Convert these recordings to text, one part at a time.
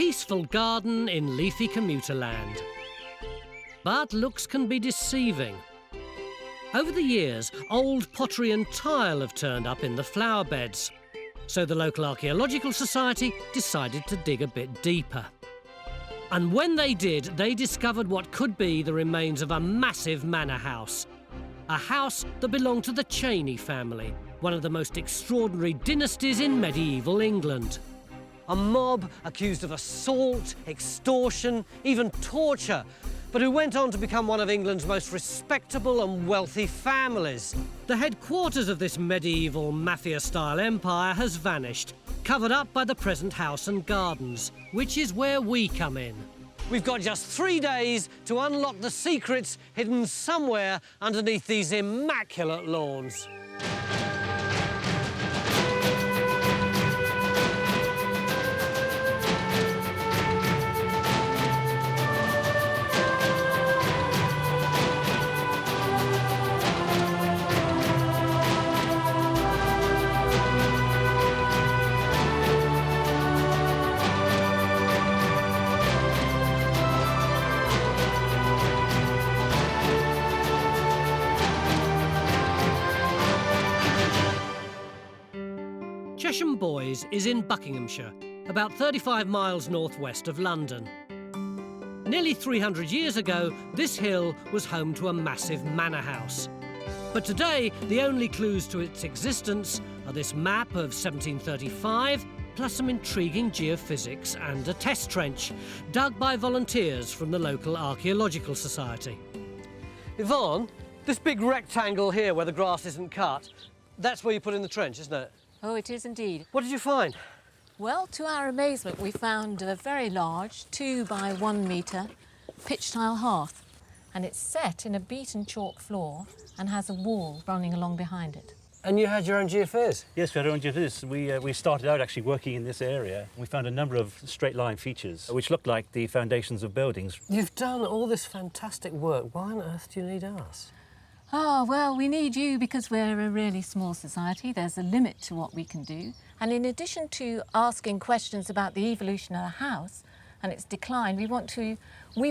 peaceful garden in leafy commuter land. But looks can be deceiving. Over the years, old pottery and tile have turned up in the flower beds. So the local Archaeological Society decided to dig a bit deeper. And when they did, they discovered what could be the remains of a massive manor house. A house that belonged to the Cheney family, one of the most extraordinary dynasties in medieval England. A mob accused of assault, extortion, even torture, but who went on to become one of England's most respectable and wealthy families. The headquarters of this medieval Mafia-style empire has vanished, covered up by the present house and gardens, which is where we come in. We've got just 3 days to unlock the secrets hidden somewhere underneath these immaculate lawns. Chesham Bois is in Buckinghamshire, about 35 miles northwest of London. Nearly 300 years ago, this hill was home to a massive manor house. But today, the only clues to its existence are this map of 1735, plus some intriguing geophysics and a test trench, dug by volunteers from the local Archaeological Society. Yvonne, this big rectangle here where the grass isn't cut, that's where you put in the trench, isn't it? Oh, it is indeed. What did you find? Well, to our amazement, we found a very large 2 by 1 metre pitch tile hearth, and it's set in a beaten chalk floor and has a wall running along behind it. And you had your own geophys? Yes, we had our own geophys. We started out actually working in this area. We found a number of straight line features which looked like the foundations of buildings. You've done all this fantastic work. Why on earth do you need us? Oh, well, we need you because we're a really small society. There's a limit to what we can do. And in addition to asking questions about the evolution of the house and its decline, we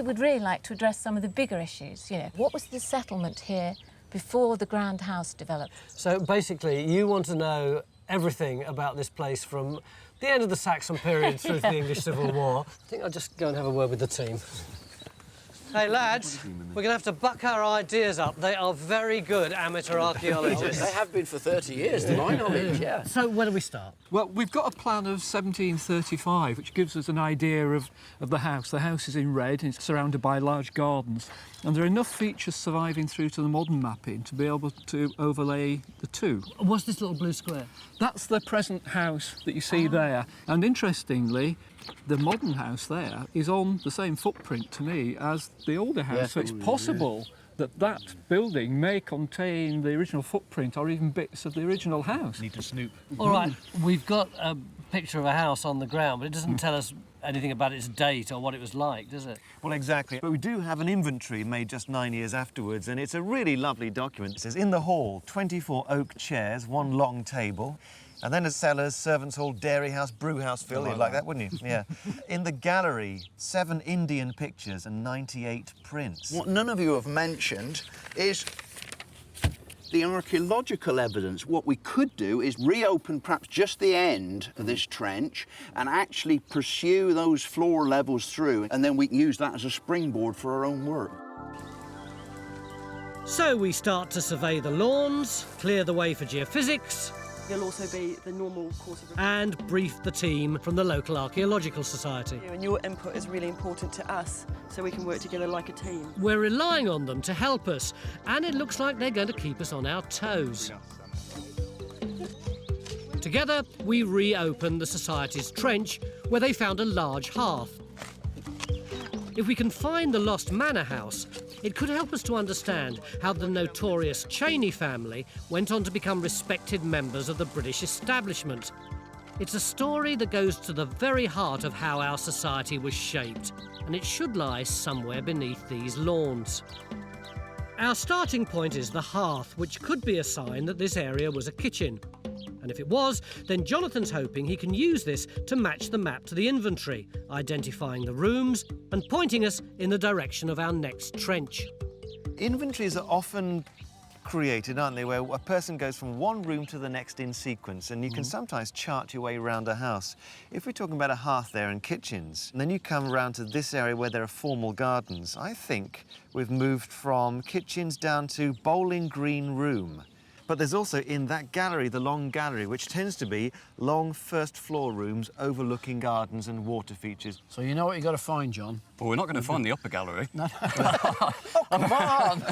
would really like to address some of the bigger issues. You know, what was the settlement here before the grand house developed? So basically, you want to know everything about this place from the end of the Saxon period through to the English Civil War. I think I'll just go and have a word with the team. Hey, lads, we're going to have to buck our ideas up. They are very good amateur archaeologists. They have been for 30 years, to my knowledge, yeah. So where do we start? Well, we've got a plan of 1735, which gives us an idea of the house. The house is in red, and it's surrounded by large gardens. And there are enough features surviving through to the modern mapping to be able to overlay the two. What's this little blue square? That's the present house that you see there. And interestingly, the modern house there is on the same footprint to me as the older house. So it's possible that that building may contain the original footprint or even bits of the original house. Need to snoop. All right, we've got a picture of a house on the ground, but it doesn't tell us anything about its date or what it was like, does it? Well, exactly. But we do have an inventory made just 9 years afterwards, and it's a really lovely document. It says, in the hall, 24 oak chairs, 1 long table, and then a cellar's, servants' hall, dairy house, brew house, Phil. You'd like that, wouldn't you? Yeah. In the gallery, 7 Indian pictures and 98 prints. What none of you have mentioned is the archaeological evidence. What we could do is reopen perhaps just the end of this trench and actually pursue those floor levels through, and then we can use that as a springboard for our own work. So we start to survey the lawns, clear the way for geophysics, You'll also be the normal course of... and brief the team from the local Archaeological Society. And your input is really important to us, so we can work together like a team. We're relying on them to help us, and it looks like they're going to keep us on our toes. Together, we reopen the Society's trench, where they found a large hearth. If we can find the lost manor house, it could help us to understand how the notorious Cheney family went on to become respected members of the British establishment. It's a story that goes to the very heart of how our society was shaped, and it should lie somewhere beneath these lawns. Our starting point is the hearth, which could be a sign that this area was a kitchen. And if it was, then Jonathan's hoping he can use this to match the map to the inventory, identifying the rooms and pointing us in the direction of our next trench. Inventories are often created, aren't they, where a person goes from one room to the next in sequence, and you can sometimes chart your way around a house. If we're talking about a hearth there and kitchens, and then you come around to this area where there are formal gardens, I think we've moved from kitchens down to bowling green room. But there's also in that gallery, the long gallery, which tends to be long first floor rooms overlooking gardens and water features. So you know what you've got to find, John? Well, we're not going to find the upper gallery. No. Come on!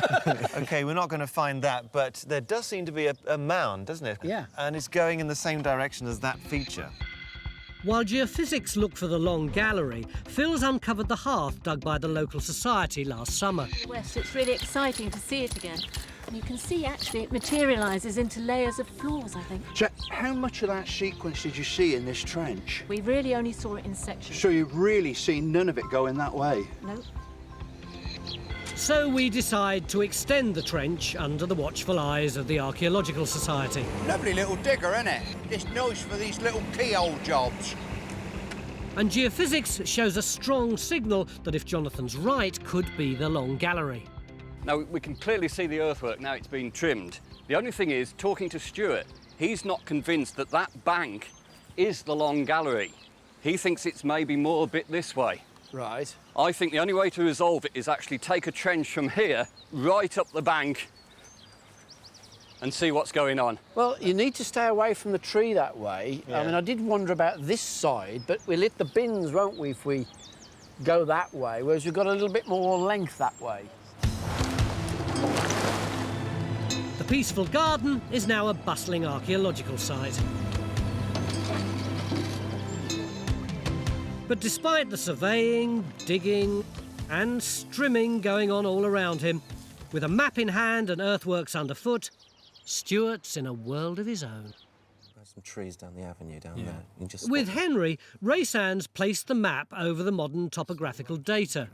OK, we're not going to find that, but there does seem to be a mound, doesn't it? Yeah. And it's going in the same direction as that feature. While geophysics look for the long gallery, Phil's uncovered the hearth dug by the local society last summer. West, it's really exciting to see it again. And you can see, actually, it materialises into layers of floors, I think. How much of that sequence did you see in this trench? We really only saw it in sections. So you've really seen none of it going that way? No. So we decide to extend the trench under the watchful eyes of the Archaeological Society. Lovely little digger, isn't it? It's nice for these little keyhole jobs. And geophysics shows a strong signal that, if Jonathan's right, could be the long gallery. Now, we can clearly see the earthwork now it's been trimmed. The only thing is, talking to Stuart, he's not convinced that that bank is the long gallery. He thinks it's maybe more a bit this way. Right. I think the only way to resolve it is actually take a trench from here, right up the bank, and see what's going on. Well, you need to stay away from the tree that way. Yeah. I mean, I did wonder about this side, but we'll hit the bins, won't we, if we go that way, whereas we've got a little bit more length that way. The peaceful garden is now a bustling archaeological site. But despite the surveying, digging and strimming going on all around him, with a map in hand and earthworks underfoot, Stuart's in a world of his own. There's some trees down the avenue down there. You can just With Henry, Ray Sands placed the map over the modern topographical data.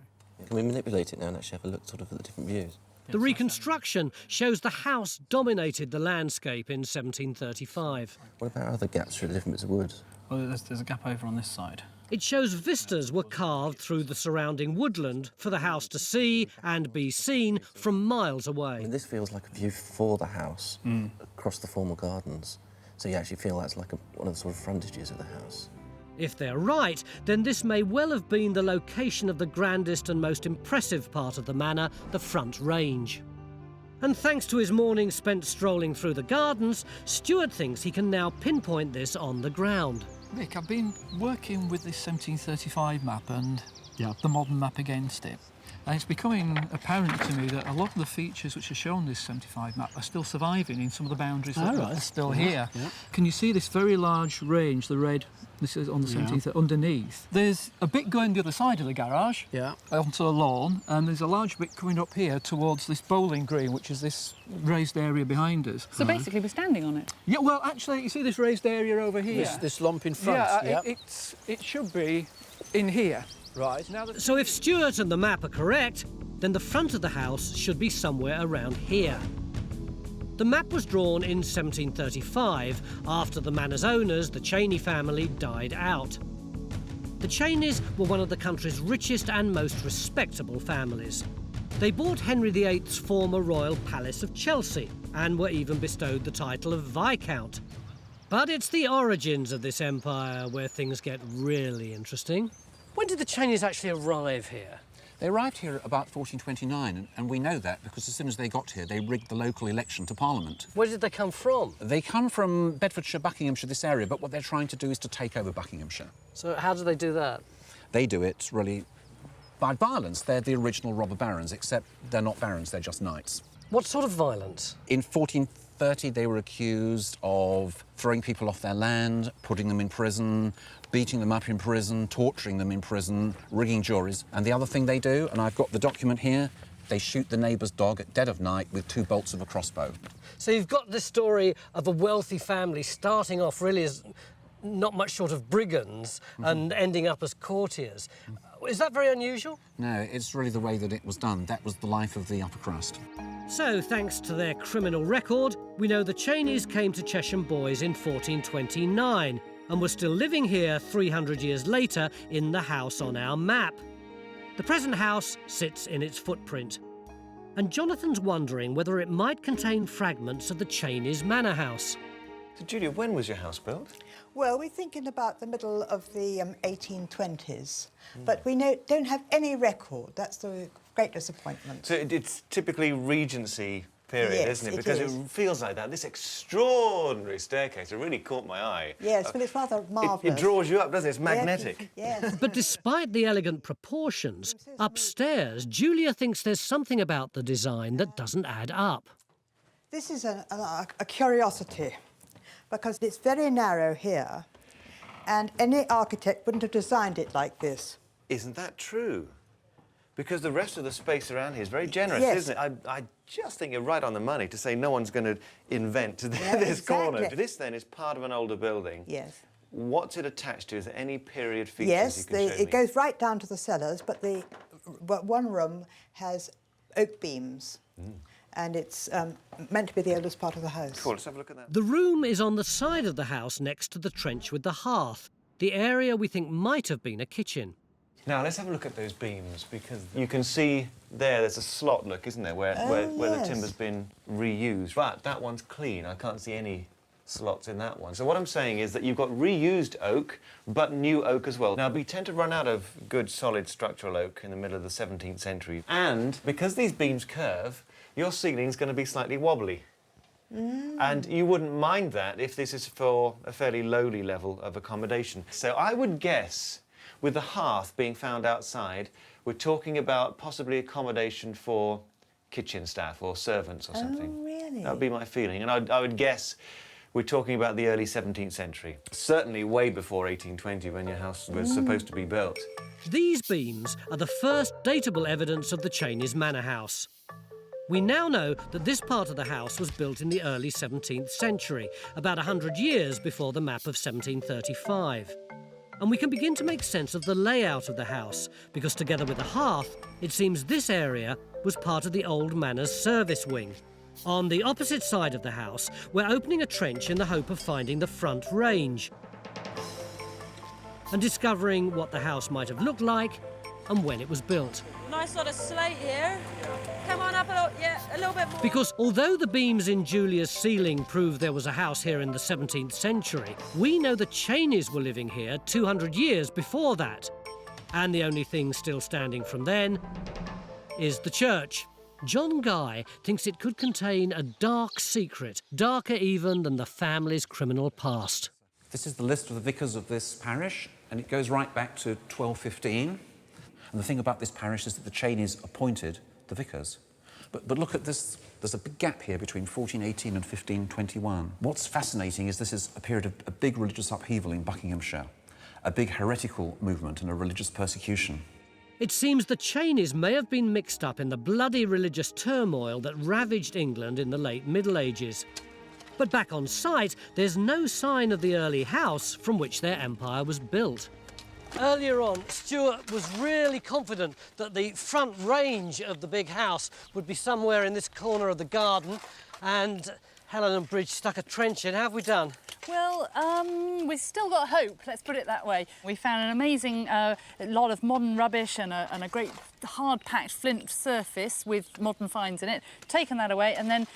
Can we manipulate it now and actually have a look sort of at the different views? The reconstruction shows the house dominated the landscape in 1735. What about other gaps through the different bits of wood? Well, there's a gap over on this side. It shows vistas were carved through the surrounding woodland for the house to see and be seen from miles I away. mean, this feels like a view for the house across the formal gardens. So you actually feel that's like one of the sort of frontages of the house. If they're right, then this may well have been the location of the grandest and most impressive part of the manor, the front range. And thanks to his morning spent strolling through the gardens, Stuart thinks he can now pinpoint this on the ground. Nick, I've been working with this 1735 map and the modern map against it. And it's becoming apparent to me that a lot of the features which are shown in this 75 map are still surviving in some of the boundaries that are still here. Yeah. Can you see this very large range, the red, this is on the 17th, underneath? There's a bit going the other side of the garage, onto the lawn, and there's a large bit coming up here towards this bowling green, which is this raised area behind us. So basically we're standing on it? Yeah, well, actually, you see this raised area over here? This lump in front, It should be in here. Right. Now So if Stuart and the map are correct, then the front of the house should be somewhere around here. The map was drawn in 1735, after the manor's owners, the Cheney family, died out. The Cheneys were one of the country's richest and most respectable families. They bought Henry VIII's former royal palace of Chelsea and were even bestowed the title of Viscount. But it's the origins of this empire where things get really interesting. When did the Cheneys actually arrive here? They arrived here about 1429, and we know that because as soon as they got here, they rigged the local election to Parliament. Where did they come from? They come from Bedfordshire, Buckinghamshire, this area, but what they're trying to do is to take over Buckinghamshire. So how do they do that? They do it, really, by violence. They're the original robber barons, except they're not barons, they're just knights. What sort of violence? In 1430, they were accused of throwing people off their land, putting them in prison, beating them up in prison, torturing them in prison, rigging juries. And the other thing they do, and I've got the document here, they shoot the neighbour's dog at dead of night with 2 bolts of a crossbow. So you've got this story of a wealthy family starting off really as not much short of brigands and ending up as courtiers. Is that very unusual? No, it's really the way that it was done. That was the life of the upper crust. So, thanks to their criminal record, we know the Cheneys came to Chesham Bois in 1429 and were still living here 300 years later in the house on our map. The present house sits in its footprint. And Jonathan's wondering whether it might contain fragments of the Cheneys' manor house. So, Julia, when was your house built? Well, we're thinking about the middle of the 1820s, but we don't have any record. That's the great disappointment. So it's typically Regency period, Yes, isn't it? it Because is. it feels like that. This extraordinary staircase, it really caught my eye. Yes, well, it's rather marvellous. It draws you up, doesn't it? It's magnetic. Yes. But despite the elegant proportions, upstairs, Julia thinks there's something about the design that doesn't add up. This is a curiosity, because it's very narrow here, and any architect wouldn't have designed it like this. Isn't that true? Because the rest of the space around here is very generous, Yes. isn't it? I just think you're right on the money to say no one's going to invent Yeah, this corner. exactly. This, then, is part of an older building. Yes. What's it attached to? Is there any period features Yes, you can show me? it goes right down to the cellars, but one room has oak beams, and it's meant to be the oldest part of the house. Cool, let's have a look at that. The room is on the side of the house next to the trench with the hearth, the area we think might have been a kitchen. Now, let's have a look at those beams, because you can see there's a slot look, isn't there, where the yes. timber's been reused. But that one's clean. I can't see any slots in that one. So what I'm saying is that you've got reused oak, but new oak as well. Now, we tend to run out of good, solid structural oak in the middle of the 17th century. And because these beams curve, your ceiling's going to be slightly wobbly. And you wouldn't mind that if this is for a fairly lowly level of accommodation. So I would guess, with the hearth being found outside, we're talking about possibly accommodation for kitchen staff or servants or something. Oh, really? That would be my feeling. And I would guess we're talking about the early 17th century. Certainly way before 1820, when your house was supposed to be built. These beams are the first datable evidence of the Cheneys' manor house. We now know that this part of the house was built in the early 17th century, about 100 years before the map of 1735. And we can begin to make sense of the layout of the house, because together with the hearth, it seems this area was part of the old manor's service wing. On the opposite side of the house, we're opening a trench in the hope of finding the front range and discovering what the house might have looked like and when it was built. Nice sort of slate here. Come on up a little bit more. Because although the beams in Julia's ceiling prove there was a house here in the 17th century, we know the Cheneys were living here 200 years before that. And the only thing still standing from then is the church. John Guy thinks it could contain a dark secret, darker even than the family's criminal past. This is the list of the vicars of this parish, and it goes right back to 1215. And the thing about this parish is that the Cheneys appointed the vicars. But look at this, there's a big gap here between 1418 and 1521. What's fascinating is this is a period of a big religious upheaval in Buckinghamshire, a big heretical movement and a religious persecution. It seems the Cheneys may have been mixed up in the bloody religious turmoil that ravaged England in the late Middle Ages. But back on site, there's no sign of the early house from which their empire was built. Earlier on, Stuart was really confident that the front range of the big house would be somewhere in this corner of the garden, and Helen and Bridge stuck a trench in. How have we done? Well, we've still got hope, let's put it that way. We found an amazing lot of modern rubbish and a great hard-packed flint surface with modern finds in it, taken that away, and then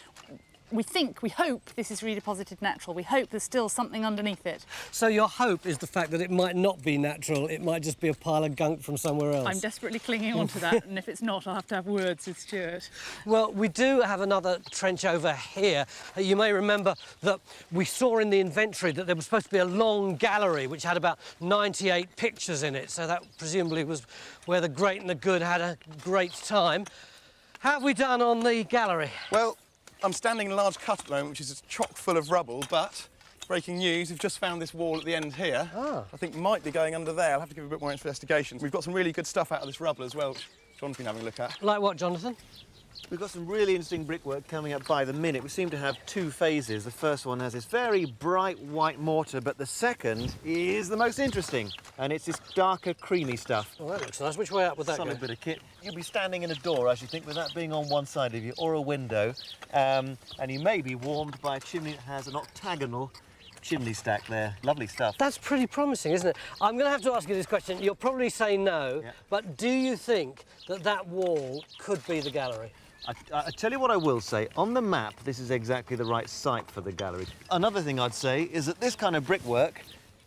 we hope this is redeposited natural. We hope there's still something underneath it. So your hope is the fact that it might not be natural, it might just be a pile of gunk from somewhere else? I'm desperately clinging on to that, and if it's not, I'll have to have words with Stuart. Well, we do have another trench over here. You may remember that we saw in the inventory that there was supposed to be a long gallery which had about 98 pictures in it, so that presumably was where the great and the good had a great time. How have we done on the gallery? Well, I'm standing in a large cut at the moment, which is chock full of rubble, but breaking news, we've just found this wall at the end here. I think might be going under there. I'll have to give a bit more investigation. We've got some really good stuff out of this rubble as well, which Jonathan's been having a look at. Like what, Jonathan? We've got some really interesting brickwork coming up by the minute. We seem to have two phases. The first one has this very bright white mortar, but the second is the most interesting, and it's this darker, creamy stuff. Oh, that looks nice. Which way up would that Solid go? bit of kit. You'll be standing in a door, as you think, with that being on one side of you, or a window, and you may be warmed by a chimney that has an octagonal chimney stack there. Lovely stuff. That's pretty promising, isn't it? I'm going to have to ask you this question. You'll probably say no, but do you think that that wall could be the gallery? I tell you what I will say. On the map, this is exactly the right site for the gallery. Another thing I'd say is that this kind of brickwork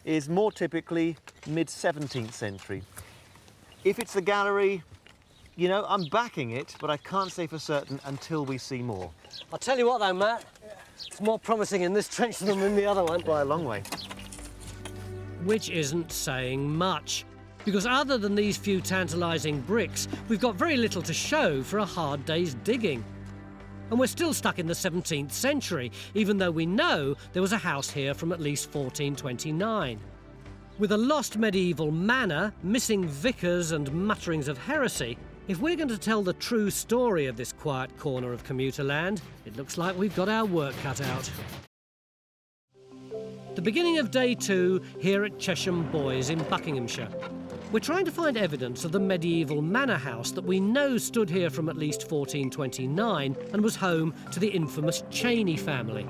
is more typically mid-17th century. If it's the gallery, you know, I'm backing it, but I can't say for certain until we see more. I'll tell you what though, Matt, it's more promising in this trench than in the other one. By a long way. Which isn't saying much, because other than these few tantalising bricks, we've got very little to show for a hard day's digging. And we're still stuck in the 17th century, even though we know there was a house here from at least 1429. With a lost medieval manor, missing vicars and mutterings of heresy, if we're going to tell the true story of this quiet corner of commuter land, it looks like we've got our work cut out. The beginning of day 2 here at Chesham Bois in Buckinghamshire. We're trying to find evidence of the medieval manor house that we know stood here from at least 1429 and was home to the infamous Cheney family.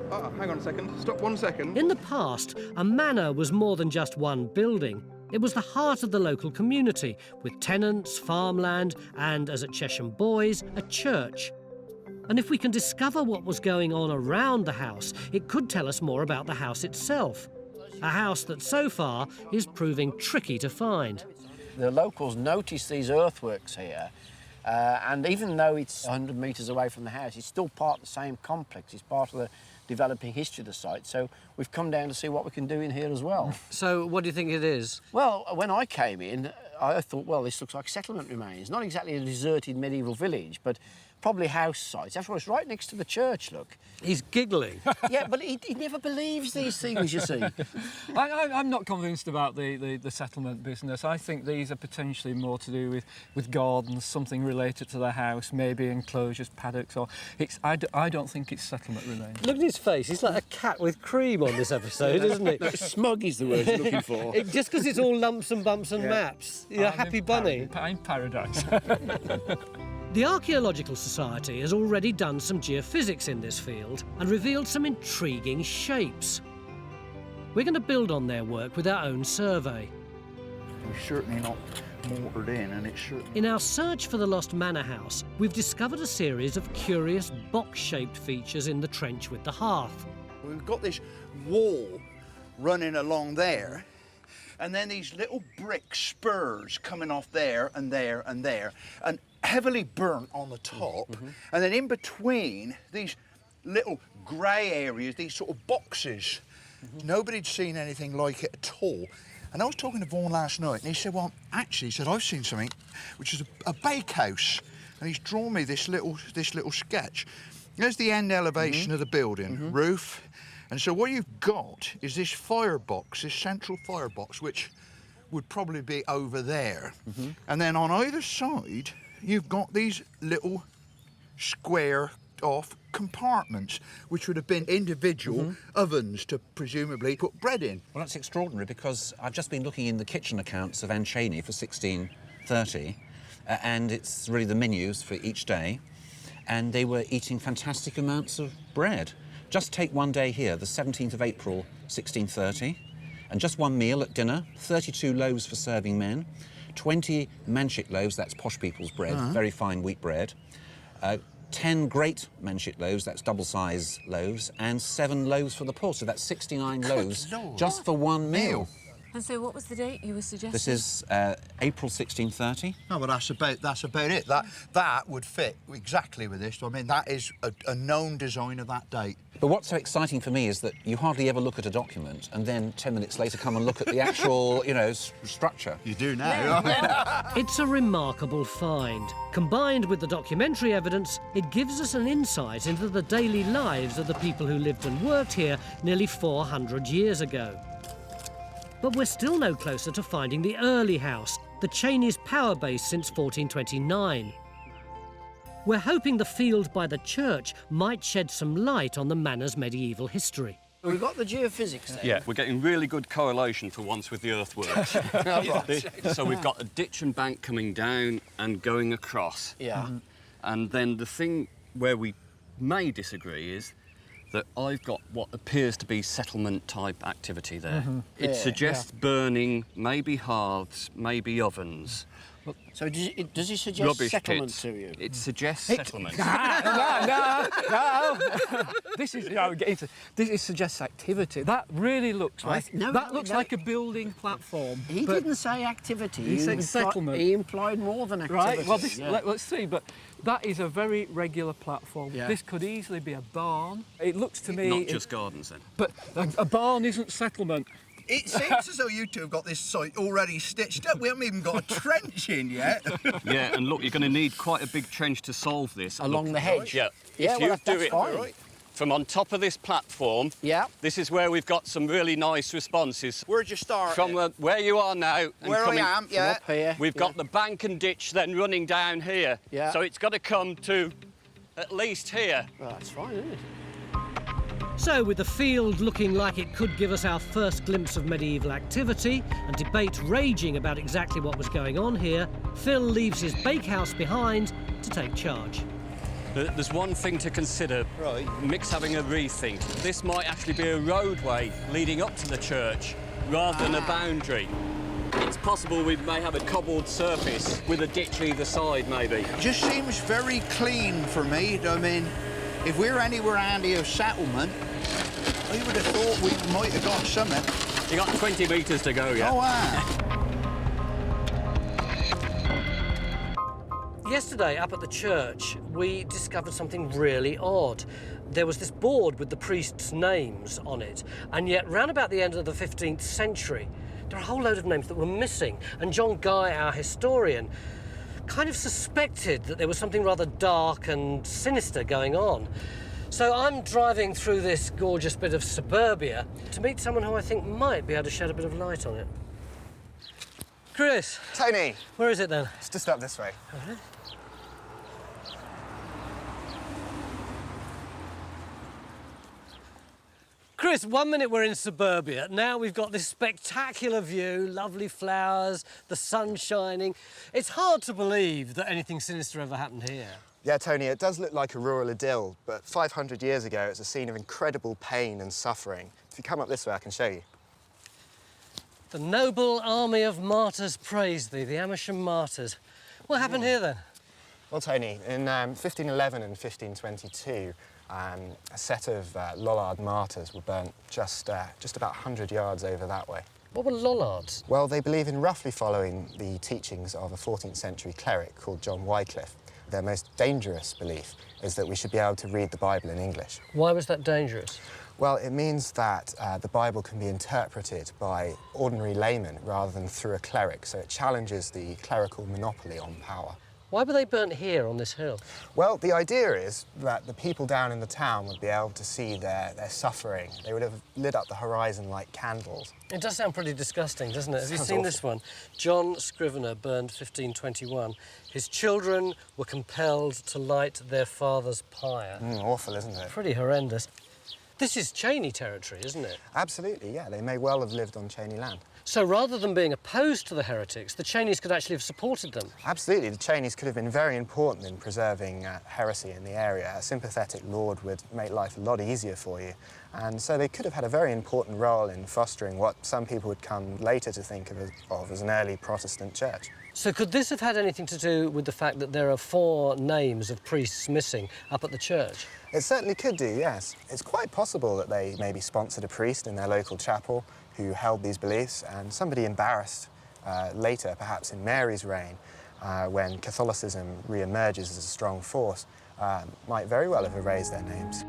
Hang on a second. Stop 1 second. In the past, a manor was more than just one building. It was the heart of the local community, with tenants, farmland, and, as at Chesham Bois, a church. And if we can discover what was going on around the house, it could tell us more about the house itself. A house that so far is proving tricky to find. The locals noticed these earthworks here, and even though it's 100 metres away from the house, it's still part of the same complex. It's part of the developing history of the site, so we've come down to see what we can do in here as well. So what do you think it is? Well, when I came in, I thought, well, this looks like settlement remains. Not exactly a deserted medieval village, but probably house sites. That's why it's right next to the church, look. He's giggling. Yeah, but he never believes these things, you see. I'm not convinced about the settlement business. I think these are potentially more to do with gardens, something related to the house, maybe enclosures, paddocks, or... I don't think it's settlement remains. Look at his face. He's like a cat with cream on this episode, isn't he? No, smug is the word you're looking for. Just because it's all lumps and bumps and maps. You're a happy bunny. I'm paradise. The Archaeological Society has already done some geophysics in this field and revealed some intriguing shapes. We're going to build on their work with our own survey. We're certainly not mortared in, and it's certainly... In our search for the lost manor house, we've discovered a series of curious box-shaped features in the trench with the hearth. We've got this wall running along there, and then these little brick spurs coming off there and there and there, and heavily burnt on the top, and then in between these little grey areas, these sort of boxes. Nobody'd seen anything like it at all. And I was talking to Vaughan last night, and he said, well, actually, he said, I've seen something which is a bakehouse, and he's drawn me this little sketch. There's the end elevation of the building, roof, and so what you've got is this firebox, this central firebox, which would probably be over there. And then on either side, you've got these little square-off compartments, which would have been individual ovens to presumably put bread in. Well, that's extraordinary, because I've just been looking in the kitchen accounts of Anne Cheney for 1630, and it's really the menus for each day, and they were eating fantastic amounts of bread. Just take one day here, the 17th of April, 1630, and just one meal at dinner, 32 loaves for serving men, 20 manchit loaves, that's posh people's bread, very fine wheat bread, 10 great manchit loaves, that's double-size loaves, and 7 loaves for the poor, so that's 69 loaves just for one meal. And so what was the date you were suggesting? This is April 1630. No, but that's about it. That would fit exactly with this. I mean, that is a known design of that date. But what's so exciting for me is that you hardly ever look at a document and then 10 minutes later come and look at the actual, structure. You do now. It's a remarkable find. Combined with the documentary evidence, it gives us an insight into the daily lives of the people who lived and worked here nearly 400 years ago. But we're still no closer to finding the early house, the Cheney's power base since 1429. We're hoping the field by the church might shed some light on the manor's medieval history. We've got the geophysics there. Yeah, we're getting really good correlation for once with the earthworks. So we've got a ditch and bank coming down and going across. Yeah. And then the thing where we may disagree is that I've got what appears to be settlement-type activity there. It suggests burning, maybe hearths, maybe ovens. So does it suggest Rubbish settlement pits. to you? It suggests settlement. No. This suggests activity. That really looks like like a building platform. He didn't say activity. He said settlement. He implied more than activity. Right. Well, let's see. But that is a very regular platform. Yeah. This could easily be a barn. It looks to me. Not just gardens then. But a barn isn't settlement. It seems as though you two have got this site already stitched up. We haven't even got a trench in yet. Yeah, and look, you're going to need quite a big trench to solve this. Along the hedge? Yeah. Yeah, if well, you do that's it fine. from on top of this platform, this is where we've got some really nice responses. Where'd you start? From where you are now. And where I am, yeah. Up here. We've got the bank and ditch then running down here. Yeah. So it's got to come to at least here. Well, that's fine, isn't it? So, with the field looking like it could give us our first glimpse of medieval activity and debate raging about exactly what was going on here, Phil leaves his bakehouse behind to take charge. There's one thing to consider. Right. Mick's having a rethink. This might actually be a roadway leading up to the church rather than a boundary. It's possible we may have a cobbled surface with a ditch either side, maybe. Just seems very clean for me. I mean, if we're anywhere handy of settlement, I would have thought we might have got something. You got 20 metres to go, yeah? Oh, wow. Yesterday, up at the church, we discovered something really odd. There was this board with the priests' names on it, and yet round about the end of the 15th century, there are a whole load of names that were missing, and John Guy, our historian, kind of suspected that there was something rather dark and sinister going on. So I'm driving through this gorgeous bit of suburbia to meet someone who I think might be able to shed a bit of light on it. Chris. Tony. Where is it then? It's just up this way. Uh-huh. Chris, 1 minute we're in suburbia, now we've got this spectacular view, lovely flowers, the sun shining. It's hard to believe that anything sinister ever happened here. Yeah, Tony, it does look like a rural idyll, but 500 years ago it's a scene of incredible pain and suffering. If you come up this way, I can show you. The noble army of martyrs praise thee, the Amersham Martyrs. What happened here then? Well, Tony, in 1511 and 1522, a set of Lollard martyrs were burnt just about 100 yards over that way. What were Lollards? Well, they believe in roughly following the teachings of a 14th century cleric called John Wycliffe. Their most dangerous belief is that we should be able to read the Bible in English. Why was that dangerous? Well, it means that the Bible can be interpreted by ordinary laymen rather than through a cleric, so it challenges the clerical monopoly on power. Why were they burnt here on this hill? Well, the idea is that the people down in the town would be able to see their suffering. They would have lit up the horizon like candles. It does sound pretty disgusting, doesn't it? Have you Sounds seen awful. this one? John Scrivener burned 1521. His children were compelled to light their father's pyre. Awful, isn't it? Pretty horrendous. This is Cheney territory, isn't it? Absolutely, yeah. They may well have lived on Cheney land. So rather than being opposed to the heretics, the Cheneys could actually have supported them. Absolutely. The Cheneys could have been very important in preserving heresy in the area. A sympathetic lord would make life a lot easier for you. And so they could have had a very important role in fostering what some people would come later to think of as an early Protestant church. So could this have had anything to do with the fact that there are 4 names of priests missing up at the church? It certainly could do, yes. It's quite possible that they maybe sponsored a priest in their local chapel who held these beliefs, and somebody embarrassed later, perhaps in Mary's reign, when Catholicism re-emerges as a strong force, might very well have erased their names.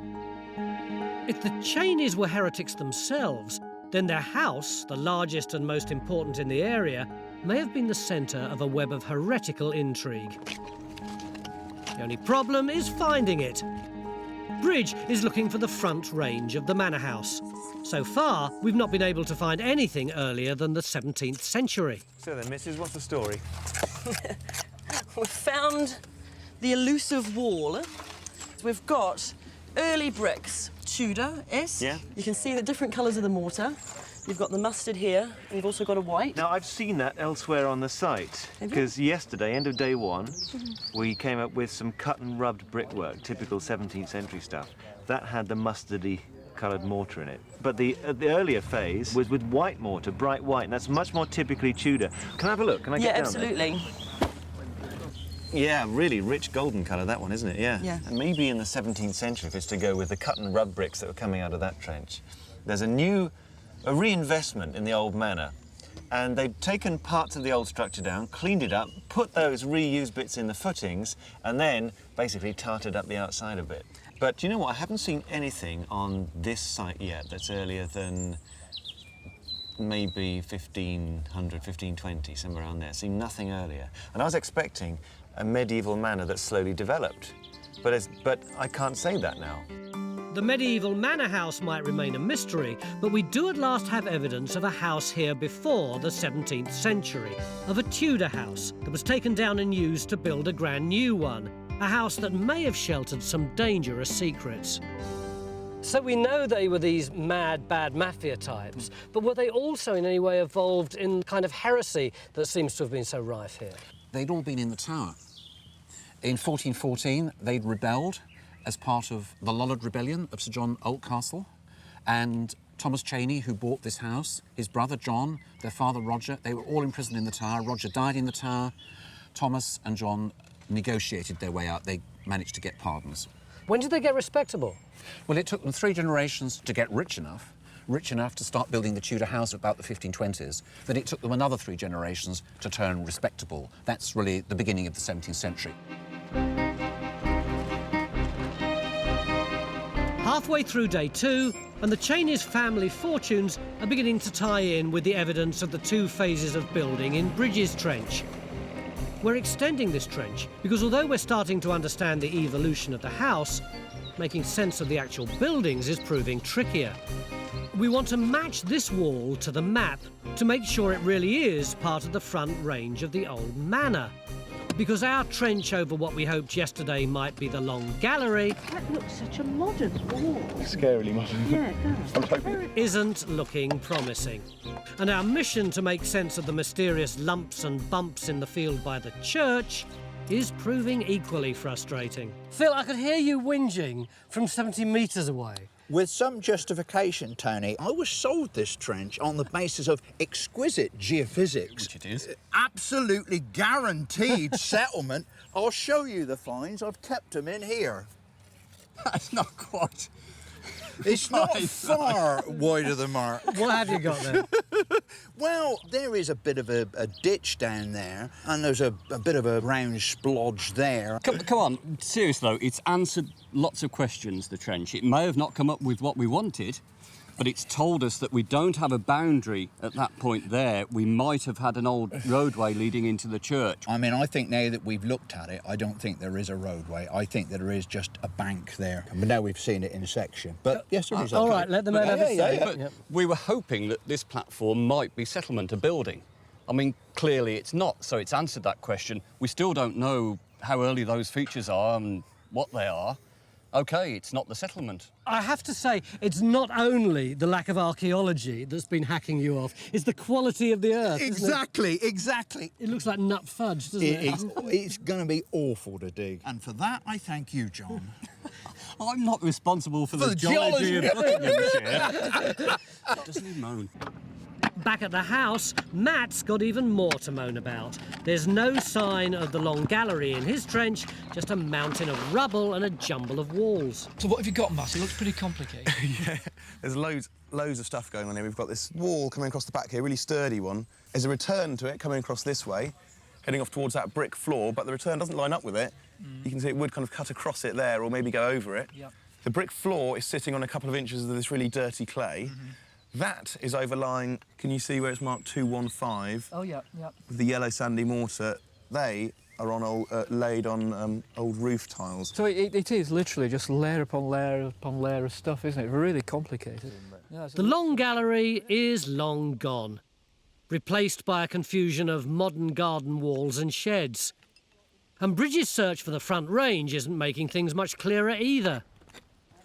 If the Cheneys were heretics themselves, then their house, the largest and most important in the area, may have been the centre of a web of heretical intrigue. The only problem is finding it. Bridge is looking for the front range of the manor house. So far, we've not been able to find anything earlier than the 17th century. So then, missus, what's the story? We found the elusive wall. We've got early bricks, Tudor-esque. Yeah. You can see the different colours of the mortar. You've got the mustard here, and you've also got a white. Now, I've seen that elsewhere on the site, because yesterday, end of day one, we came up with some cut and rubbed brickwork, typical 17th century stuff. That had the mustardy coloured mortar in it. But the earlier phase was with white mortar, bright white, and that's much more typically Tudor. Can I have a look? Can I get down there? Absolutely. Yeah, really rich golden colour, that one, isn't it? Yeah. Yeah. And maybe in the 17th century, if it's to go with the cut and rub bricks that were coming out of that trench. There's a reinvestment in the old manor, and they'd taken parts of the old structure down, cleaned it up, put those reused bits in the footings, and then basically tarted up the outside a bit. But do you know what? I haven't seen anything on this site yet that's earlier than maybe 1500, 1520, somewhere around there. Seen nothing earlier. And I was expecting a medieval manor that slowly developed, but I can't say that now. The medieval manor house might remain a mystery, but we do at last have evidence of a house here before the 17th century, of a Tudor house that was taken down and used to build a brand new one, a house that may have sheltered some dangerous secrets. So we know they were these mad, bad mafia types, but were they also in any way involved in the kind of heresy that seems to have been so rife here? They'd all been in the tower. In 1414, they'd rebelled as part of the Lollard Rebellion of Sir John Oldcastle, and Thomas Cheney, who bought this house, his brother John, their father Roger, they were all imprisoned in the tower. Roger died in the tower. Thomas and John negotiated their way out. They managed to get pardons. When did they get respectable? Well, it took them 3 generations to get rich enough to start building the Tudor house about the 1520s. Then it took them another 3 generations to turn respectable. That's really the beginning of the 17th century. Halfway through day 2, and the Cheney's family fortunes are beginning to tie in with the evidence of the 2 phases of building in Bridges Trench. We're extending this trench because although we're starting to understand the evolution of the house, making sense of the actual buildings is proving trickier. We want to match this wall to the map to make sure it really is part of the front range of the old manor. Because our trench over what we hoped yesterday might be the long gallery... That looks such a modern wall. Scarily modern. Yeah, it does. ...isn't looking promising. And our mission to make sense of the mysterious lumps and bumps in the field by the church is proving equally frustrating. Phil, I could hear you whinging from 70 metres away. With some justification, Tony, I was sold this trench on the basis of exquisite geophysics. Which it is. Absolutely guaranteed settlement. I'll show you the finds. I've kept them in here. That's not quite... It's not far wide of the mark. What have you got there? Well, there is a bit of a ditch down there, and there's a bit of a round splodge there. Come on, seriously though, it's answered lots of questions, the trench. It may have not come up with what we wanted, but it's told us that we don't have a boundary at that point there. We might have had an old roadway leading into the church. I mean, I think now that we've looked at it, I don't think there is a roadway. I think that there is just a bank there. But now we've seen it in section. But yes, there is. All right, let the man have a say. But we were hoping that this platform might be settlement, a building. I mean, clearly it's not, so it's answered that question. We still don't know how early those features are and what they are. OK, it's not the settlement. I have to say, it's not only the lack of archaeology that's been hacking you off, it's the quality of the earth, Exactly, exactly. It looks like nut fudge, doesn't it? It's going to be awful to dig. And for that, I thank you, John. I'm not responsible for the geology of Buckinghamshire. Doesn't he moan? Back at the house, Matt's got even more to moan about. There's no sign of the long gallery in his trench, just a mountain of rubble and a jumble of walls. So what have you got, Matt? It looks pretty complicated. Yeah, there's loads of stuff going on here. We've got this wall coming across the back here, really sturdy one. There's a return to it coming across this way, heading off towards that brick floor, but the return doesn't line up with it. You can see it would kind of cut across it there or maybe go over it. Yep. The brick floor is sitting on a couple of inches of this really dirty clay. That is overlying, can you see where it's marked 215? Oh, yeah, yeah. With the yellow sandy mortar. They are on laid on old roof tiles. So it is literally just layer upon layer of stuff, isn't it? Really complicated. Yeah, the long gallery is long gone, replaced by a confusion of modern garden walls and sheds. And Bridget's search for the front range isn't making things much clearer either.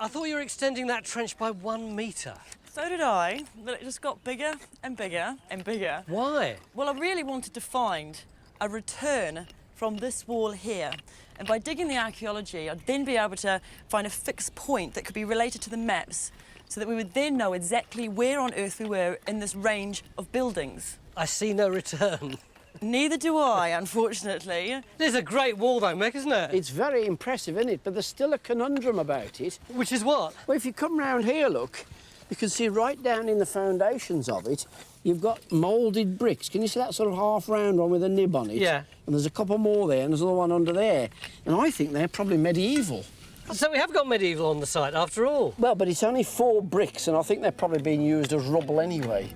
I thought you were extending that trench by 1 metre. So did I, but it just got bigger and bigger and bigger. Why? Well, I really wanted to find a return from this wall here. And by digging the archaeology, I'd then be able to find a fixed point that could be related to the maps so that we would then know exactly where on earth we were in this range of buildings. I see no return. Neither do I, unfortunately. There's a great wall though, Mick, isn't it? It's very impressive, isn't it? But there's still a conundrum about it. Which is what? Well, if you come round here, look, you can see right down in the foundations of it, you've got moulded bricks. Can you see that sort of half-round one with a nib on it? Yeah. And there's a couple more there, and there's another one under there. And I think they're probably medieval. So we have got medieval on the site after all. Well, but it's only 4 bricks, and I think they're probably being used as rubble anyway.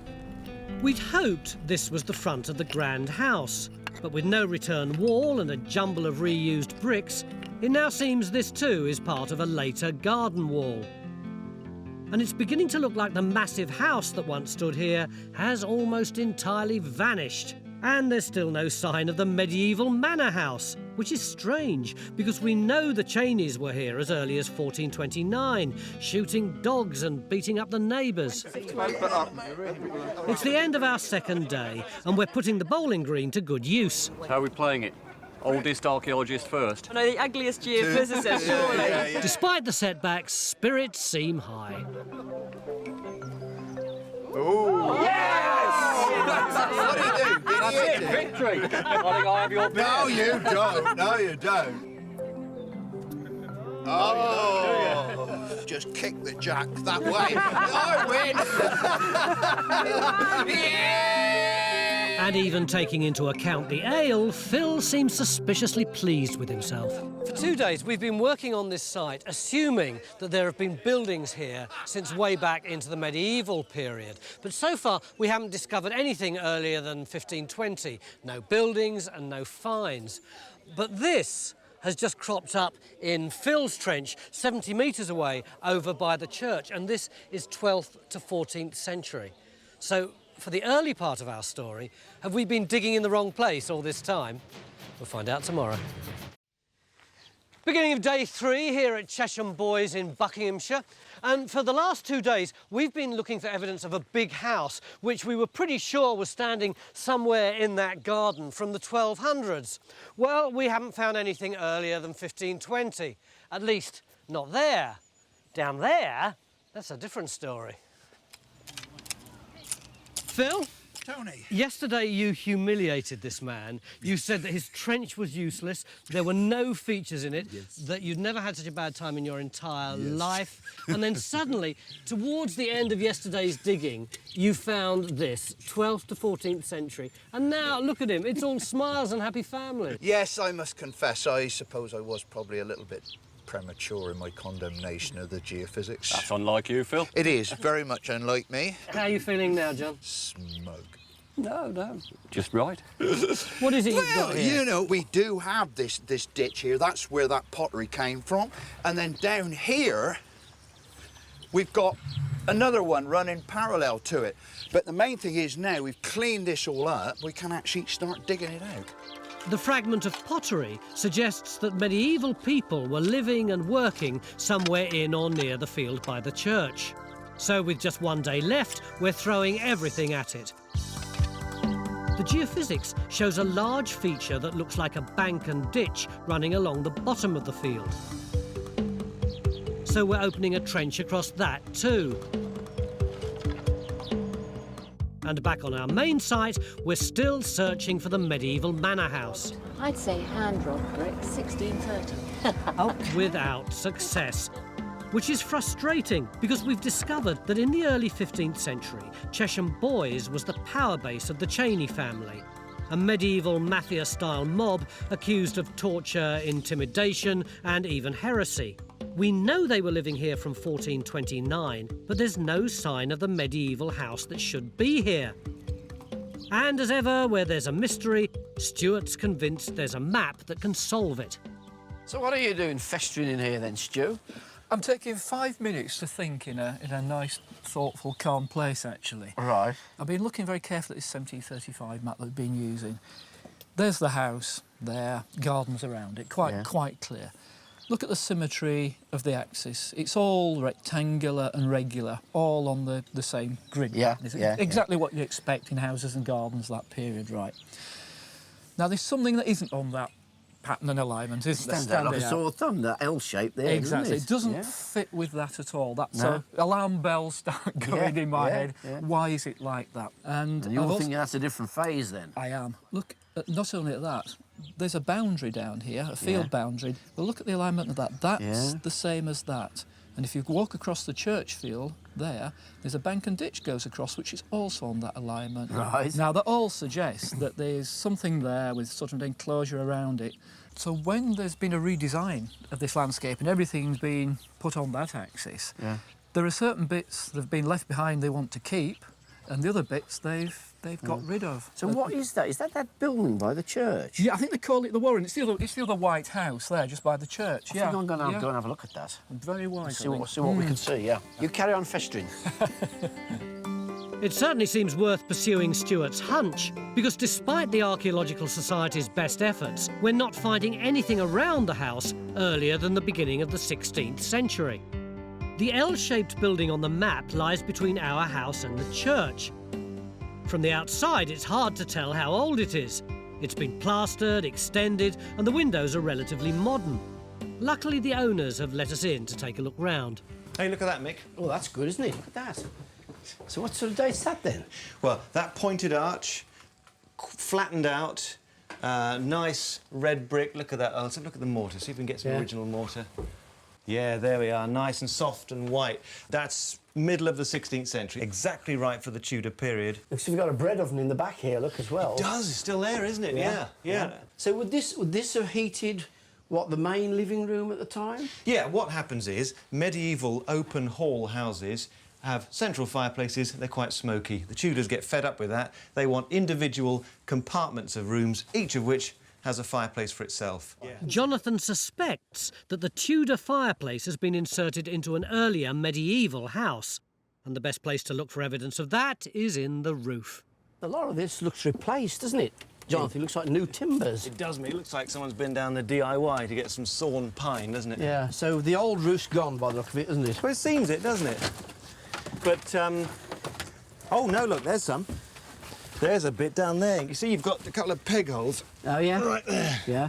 We'd hoped this was the front of the grand house, but with no return wall and a jumble of reused bricks, it now seems this too is part of a later garden wall. And it's beginning to look like the massive house that once stood here has almost entirely vanished. And there's still no sign of the medieval manor house, which is strange because we know the Cheneys were here as early as 1429, shooting dogs and beating up the neighbours. It's the end of our second day, and we're putting the bowling green to good use. How are we playing it? Oldest archaeologist first. No, the ugliest geophysicist, surely. Despite the setbacks, spirits seem high. Oh! Yes! What do you do? That's it, victory! I think I have your beer. No, you don't. No, you don't. Oh! Just kick the jack that way. I win! Yeah! And even taking into account the ale, Phil seems suspiciously pleased with himself. For 2 days, we've been working on this site, assuming that there have been buildings here since way back into the medieval period. But so far, we haven't discovered anything earlier than 1520. No buildings and no finds. But this has just cropped up in Phil's trench, 70 metres away, over by the church. And this is 12th to 14th century. So, for the early part of our story, have we been digging in the wrong place all this time? We'll find out tomorrow. Beginning of day 3 here at Chesham Bois in Buckinghamshire. And for the last 2 days, we've been looking for evidence of a big house, which we were pretty sure was standing somewhere in that garden from the 1200s. Well, we haven't found anything earlier than 1520. At least, not there. Down there, that's a different story. Phil? Tony. Yesterday you humiliated this man. You said that his trench was useless, there were no features in it, that you'd never had such a bad time in your entire life. And then suddenly, towards the end of yesterday's digging, you found this, 12th to 14th century. And now, look at him, it's all smiles and happy family. Yes, I must confess, I suppose I was probably a little bit premature in my condemnation of the geophysics. That's unlike you, Phil. It is, very much unlike me. How are you feeling now, John? Smoke. No. Just right. What is it you've got here? You know, we do have this ditch here. That's where that pottery came from. And then down here, we've got another one running parallel to it. But the main thing is now we've cleaned this all up, we can actually start digging it out. The fragment of pottery suggests that medieval people were living and working somewhere in or near the field by the church. So with just 1 day left, we're throwing everything at it. The geophysics shows a large feature that looks like a bank and ditch running along the bottom of the field. So we're opening a trench across that too. And back on our main site, we're still searching for the medieval manor house. I'd say hand-rolled brick, 1630. Without success. Which is frustrating, because we've discovered that in the early 15th century, Chesham Bois was the power base of the Cheney family, a medieval Mafia-style mob accused of torture, intimidation, and even heresy. We know they were living here from 1429, but there's no sign of the medieval house that should be here. And as ever, where there's a mystery, Stuart's convinced there's a map that can solve it. So what are you doing festering in here then, Stu? I'm taking 5 minutes to think in a nice, thoughtful, calm place, actually. Right. I've been looking very carefully at this 1735 map that we've been using. There's the house. there, gardens around it, quite clear. Look at the symmetry of the axis. It's all rectangular and regular, all on the same grid. Yeah, exactly what you expect in houses and gardens that period, right? Now, there's something that isn't on that pattern and alignment, isn't there? Stands out like a sore thumb, that L shape there. Exactly. Doesn't It doesn't fit with that at all. That's No. alarm bells start going in my head. Why is it like that? And you're thinking that's a different phase then? I am. Look, not only at that, there's a boundary down here, a field boundary. But look at the alignment of that. That's the same as that. And if you walk across the church field there, there's a bank and ditch goes across, which is also on that alignment. Right. Now, that all suggests that there's something there with sort of enclosure around it. So when there's been a redesign of this landscape and everything's been put on that axis, there are certain bits that have been left behind they want to keep, and the other bits they've got rid of. So what is that? Is that building by the church? Yeah, I think they call it the Warren. It's the other white house there, just by the church. I think I'm going to go and have a look at that. Very white. See what we can see, yeah. You carry on festering. It certainly seems worth pursuing Stuart's hunch, because despite the Archaeological Society's best efforts, we're not finding anything around the house earlier than the beginning of the 16th century. The L-shaped building on the map lies between our house and the church. From the outside, it's hard to tell how old it is. It's been plastered, extended, and the windows are relatively modern. Luckily, the owners have let us in to take a look round. Hey, look at that, Mick. Oh, that's good, isn't it? Look at that. So what sort of date's that then? Well, that pointed arch, flattened out, nice red brick. Look at that. Oh, let's have a look at the mortar, see if we can get some original mortar. Yeah, there we are, nice and soft and white. That's middle of the 16th century, exactly right for the Tudor period. Looks like you've got a bread oven in the back here, look, as well. It does, it's still there, isn't it? Yeah. So would this have heated, what, the main living room at the time? Yeah, what happens is medieval open hall houses have central fireplaces, they're quite smoky. The Tudors get fed up with that. They want individual compartments of rooms, each of which has a fireplace for itself. Jonathan suspects that the Tudor fireplace has been inserted into an earlier medieval house, and the best place to look for evidence of that is in the roof. A lot of this looks replaced, doesn't it? Jonathan, it looks like new timbers. It does, me. It looks like someone's been down the DIY to get some sawn pine, doesn't it? Yeah, so the old roof's gone by the look of it, isn't it? Well, it seems it, doesn't it? But, oh, no, look, there's some. There's a bit down there. You see, you've got a couple of peg holes. Oh, yeah? Right there. Yeah.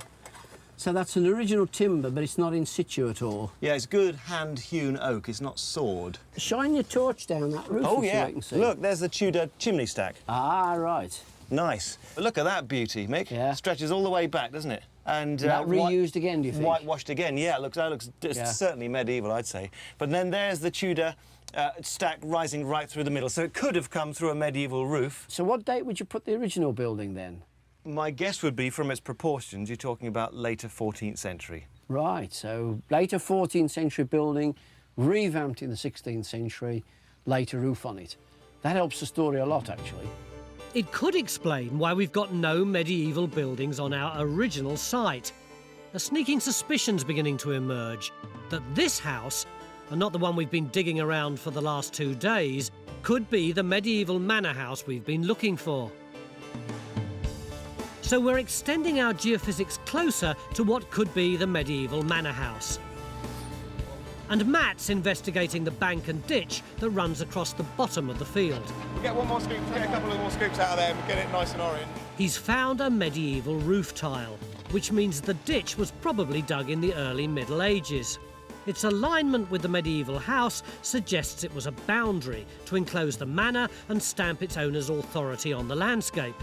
So that's an original timber, but it's not in situ at all? Yeah, it's good hand-hewn oak. It's not sawed. Shine your torch down that roof. Oh, yeah. I can see. Look, there's the Tudor chimney stack. Ah, right. Nice. Look at that beauty, Mick. Yeah. Stretches all the way back, doesn't it? And that reused again, do you think? Whitewashed again, yeah. That looks certainly medieval, I'd say. But then there's the Tudor stack rising right through the middle. So it could have come through a medieval roof. So what date would you put the original building then? My guess would be, from its proportions, you're talking about later 14th century. Right, so later 14th century building, revamped in the 16th century, later roof on it. That helps the story a lot, actually. It could explain why we've got no medieval buildings on our original site. A sneaking suspicion's beginning to emerge that this house, and not the one we've been digging around for the last 2 days, could be the medieval manor house we've been looking for. So we're extending our geophysics closer to what could be the medieval manor house. And Matt's investigating the bank and ditch that runs across the bottom of the field. We'll get one more scoop, get a couple of more scoops out of there and get it nice and orange. He's found a medieval roof tile, which means the ditch was probably dug in the early Middle Ages. Its alignment with the medieval house suggests it was a boundary to enclose the manor and stamp its owner's authority on the landscape.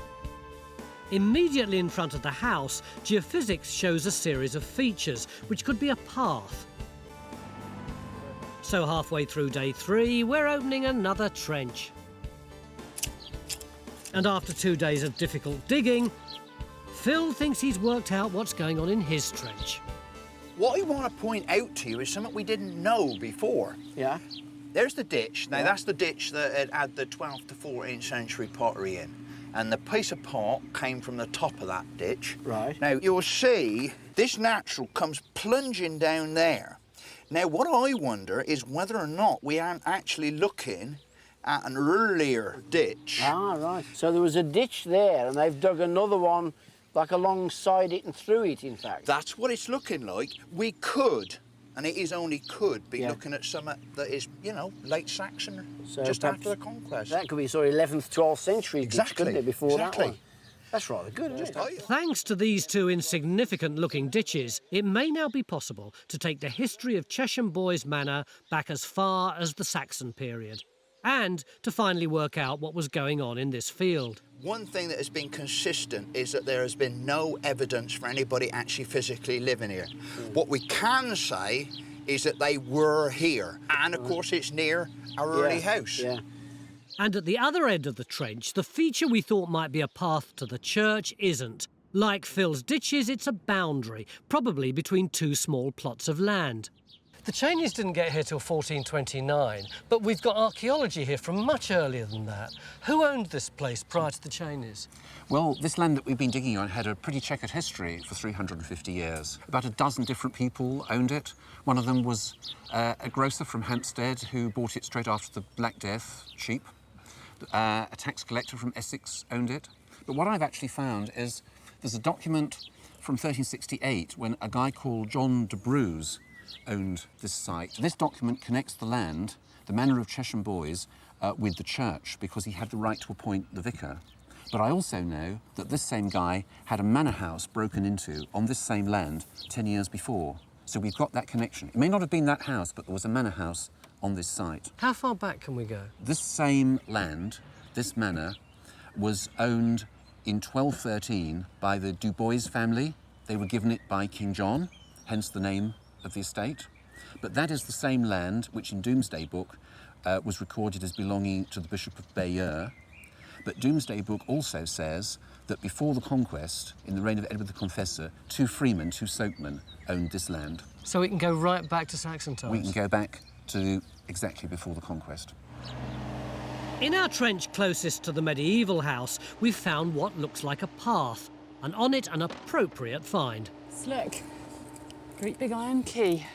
Immediately in front of the house, geophysics shows a series of features, which could be a path. So halfway through day 3, we're opening another trench. And after 2 days of difficult digging, Phil thinks he's worked out what's going on in his trench. What I want to point out to you is something we didn't know before. Yeah? There's the ditch. Now, that's the ditch that had the 12th to 14th century pottery in. And the piece of pot came from the top of that ditch. Right. Now, you'll see this natural comes plunging down there. Now, what I wonder is whether or not we aren't actually looking at an earlier ditch. Ah, right. So there was a ditch there, and they've dug another one Like alongside it and through it, in fact. That's what it's looking like. We could, and it is only could, be looking at something that is, you know, late Saxon, So just perhaps after the conquest. That could be sort of 11th, 12th century, Exactly. couldn't it, before that Exactly. one? That's rather good, isn't it? Thanks to these two insignificant-looking ditches, it may now be possible to take the history of Chesham Bois Manor back as far as the Saxon period, and to finally work out what was going on in this field. One thing that has been consistent is that there has been no evidence for anybody actually physically living here. What we can say is that they were here, and of course it's near our early house. Yeah. And at the other end of the trench, the feature we thought might be a path to the church isn't. Like Phil's ditches, it's a boundary, probably between two small plots of land. The Cheneys didn't get here till 1429, but we've got archaeology here from much earlier than that. Who owned this place prior to the Cheneys? Well, this land that we've been digging on had a pretty checkered history for 350 years. About a dozen different people owned it. One of them was a grocer from Hampstead who bought it straight after the Black Death, cheap. A tax collector from Essex owned it. But what I've actually found is there's a document from 1368 when a guy called John de Bruce owned this site. This document connects the land, the manor of Chesham Bois, with the church because he had the right to appoint the vicar. But I also know that this same guy had a manor house broken into on this same land 10 years before. So we've got that connection. It may not have been that house, but there was a manor house on this site. How far back can we go? This same land, this manor, was owned in 1213 by the Du Bois family. They were given it by King John, hence the name of the estate. But that is the same land which in Domesday Book was recorded as belonging to the Bishop of Bayeux. But Domesday Book also says that before the conquest, in the reign of Edward the Confessor, two freemen, two soakmen, owned this land. So we can go right back to Saxon times? We can go back to exactly before the conquest. In our trench closest to the medieval house, we've found what looks like a path, and on it an appropriate find. Look, great big iron key.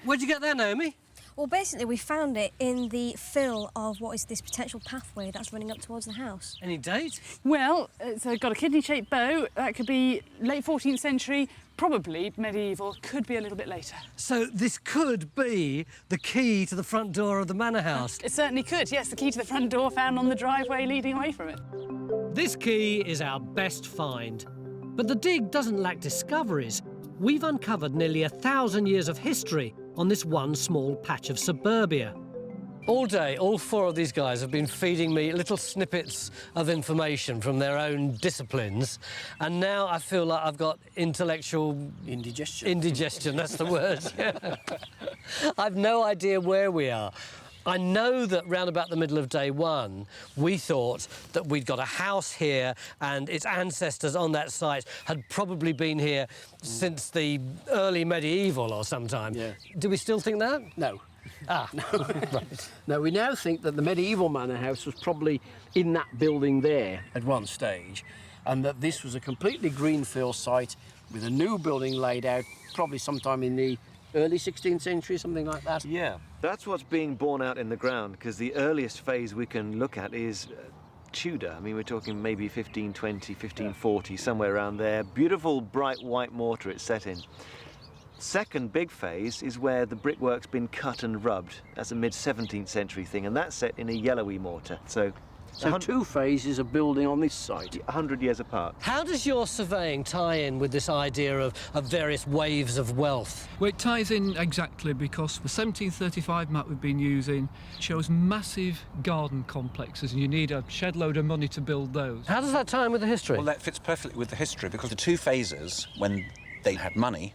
Where'd you get that, Naomi? Well, basically, we found it in the fill of what is this potential pathway that's running up towards the house. Any date? Well, it's got a kidney-shaped bow. That could be late 14th century, probably medieval, could be a little bit later. So this could be the key to the front door of the manor house? It certainly could, yes, the key to the front door found on the driveway leading away from it. This key is our best find. But the dig doesn't lack discoveries. We've uncovered nearly 1,000 years of history on this one small patch of suburbia. All day, all four of these guys have been feeding me little snippets of information from their own disciplines, and now I feel like I've got intellectual... Indigestion. Indigestion, that's the word. I've no idea where we are. I know that round about the middle of day one, we thought that we'd got a house here and its ancestors on that site had probably been here since the early medieval or sometime. Yeah. Do we still think that? No. Ah. No. Right. No, we now think that the medieval manor house was probably in that building there at one stage, and that this was a completely greenfield site with a new building laid out probably sometime in the early 16th century, something like that. Yeah, that's what's being borne out in the ground, because the earliest phase we can look at is Tudor. I mean, we're talking maybe 1520, 1540, somewhere around there. Beautiful, bright white mortar it's set in. Second big phase is where the brickwork's been cut and rubbed. That's a mid-17th century thing, and that's set in a yellowy mortar. So two phases of building on this site. 100 years apart. How does your surveying tie in with this idea of various waves of wealth? Well, it ties in exactly because the 1735 map we've been using shows massive garden complexes, and you need a shed load of money to build those. How does that tie in with the history? Well, that fits perfectly with the history because the two phases, when they had money,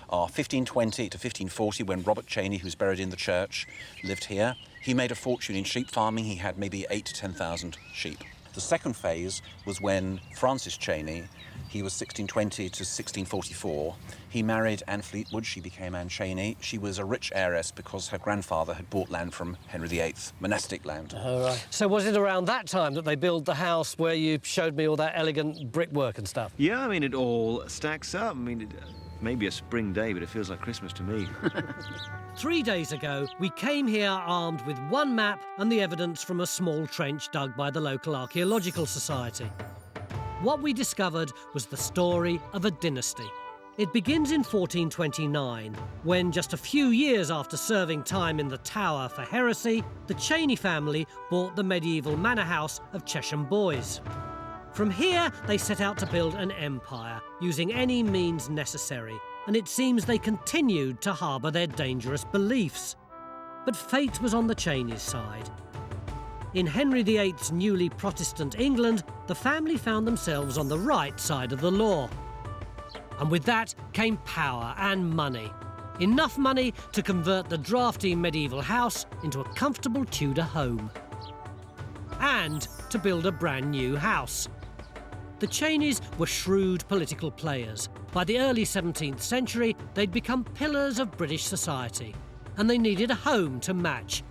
are 1520 to 1540, when Robert Cheney, who's buried in the church, lived here. He made a fortune in sheep farming. He had maybe 8,000 to 10,000 sheep. The second phase was when Francis Cheney, he was 1620 to 1644. He married Anne Fleetwood. She became Anne Cheney. She was a rich heiress because her grandfather had bought land from Henry VIII, monastic land. Oh, right. So was it around that time that they built the house where you showed me all that elegant brickwork and stuff? Yeah, I mean, it all stacks up. I mean, maybe a spring day, but it feels like Christmas to me. 3 days ago, we came here armed with one map and the evidence from a small trench dug by the local Archaeological Society. what we discovered was the story of a dynasty. It begins in 1429, when just a few years after serving time in the Tower for heresy, the Cheney family bought the medieval manor house of Chesham Bois. From here, they set out to build an empire, using any means necessary, and it seems they continued to harbour their dangerous beliefs. But fate was on the Cheneys' side. In Henry VIII's newly Protestant England, the family found themselves on the right side of the law. And with that came power and money. Enough money to convert the drafty medieval house into a comfortable Tudor home. And to build a brand new house. The Cheneys were shrewd political players. By the early 17th century, they'd become pillars of British society, and they needed a home to match.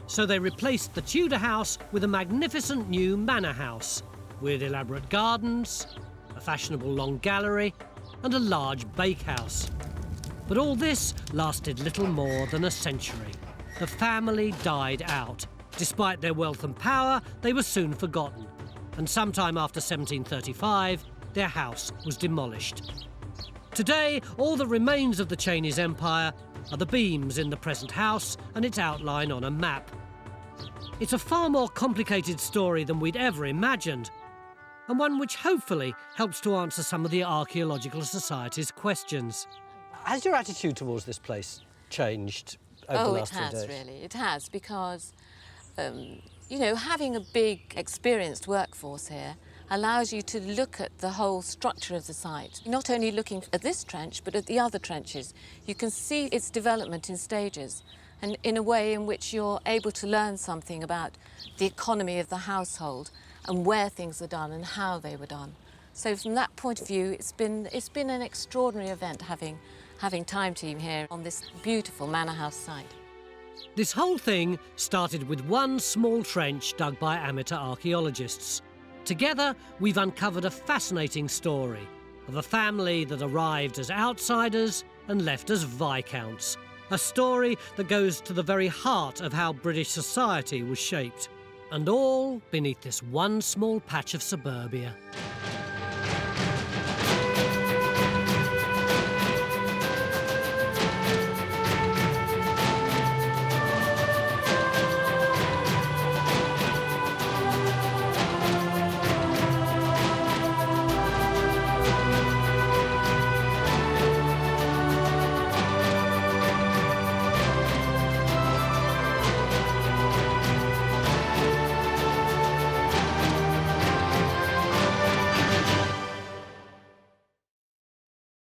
So they replaced the Tudor house with a magnificent new manor house, with elaborate gardens, a fashionable long gallery, and a large bakehouse. But all this lasted little more than a century. The family died out. Despite their wealth and power, they were soon forgotten, and sometime after 1735, their house was demolished. Today, all that remains of the Cheneys' empire are the beams in the present house and its outline on a map. It's a far more complicated story than we'd ever imagined, and one which hopefully helps to answer some of the Archaeological Society's questions. Has your attitude towards this place changed over the last 2 days? Oh, it has, really. It has, because, you know, having a big, experienced workforce here allows you to look at the whole structure of the site. Not only looking at this trench, but at the other trenches. You can see its development in stages, and in a way in which you're able to learn something about the economy of the household and where things are done and how they were done. So from that point of view, it's been an extraordinary event having Time Team here on this beautiful manor house site. This whole thing started with one small trench dug by amateur archaeologists. Together, we've uncovered a fascinating story of a family that arrived as outsiders and left as viscounts. A story that goes to the very heart of how British society was shaped. And all beneath this one small patch of suburbia.